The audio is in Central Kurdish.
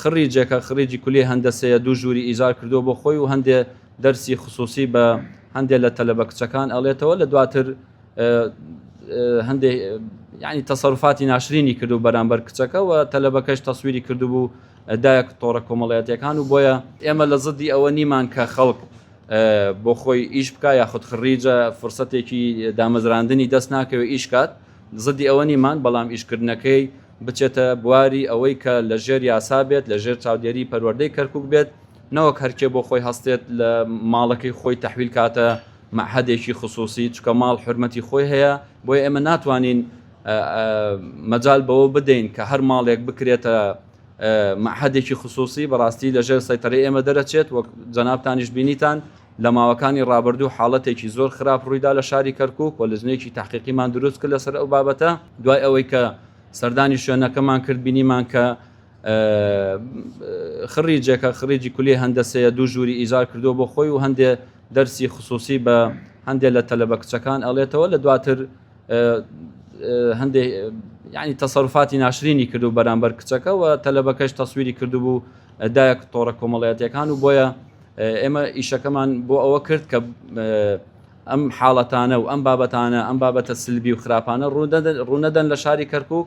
خڕیجێکە خڕیجی کولی هەندەسەیە دوو ژووری ئیجار کردو بۆ خۆی و هەندێ دەرسی خصوصی بە هەندێک لە تەلەبە کچەکان ئەڵێتەوە لە دواتر هەندێک یعنی تەسەڕوفاتی ناشرینی کردو بەرامبەر کچەکە و تەلەبەکەش تەسویری کردو بوو دایەک تۆڕە کۆمەڵایەتیەکان و بۆیە ئێمە لە زدی ئەوە نیمان کە خەڵک بۆ خۆی ئیش بکە یاخود خڕیجە فرسەتێکی دامەزراندنی دەست ناکەوێت ئیش کات زدی ئەوە نیمان بەڵام ئیشکردنەکەی بچێتە بواری ئەوەی کە لە ژێر یاسا بێت لە ژێر چاودێری پەروەردەی کەرکووک بێت نەوەک هەرکێ بۆ خۆی هەستێت لە ماڵەکەی خۆی تەحویل کاتە مەعهەدێکی خصوصی چکە ماڵ حرمەتی خۆی هەیە بۆیە ئێمە ناتوانین مەجال بەوە بدەین کە هەر ماڵێک بکرێتە مەعهەدێکی خصوصی بەڕاستی لەژێر سەیتەرەی ئێمە دەرەچێت وەک جەنابتانیش بینیتان لە ماوەکانی ڕابردوو حاڵەتێکی زۆر خراپ ڕوویدا لە شاری کەرکووک و لەژنێکی تحقیقیمان دروست کرد لەسەر ئەو بابەتە دوای ئەوەی کە سەردانی شوێنەکەمان کرد بینیمان کە خڕیجێکە خڕیجی کولی هەندەسەیە دوو ژووری ئیجار کردو بۆ خۆی و هەندێ دەرسی خصوصی بە هەندێک لە تەلەبە کچەکان ئەڵێتەوە لە دواتر هەندێک یعنی تەسەڕوفاتی ناشرینی کردو بەرامبەر کچەکە و تەلەبەکەش تەسویری کردو بوو دایەک تۆڕە کۆمەڵایەتیەکان و بۆیە ئێمە ئیشەکەمان بۆ ئەوە کرد کە ئەم حاڵەتانە و ئەم بابەتانە ئەم بابەتە سلبی و خراپانە ڕوونەدەن لە شاری کەرکووک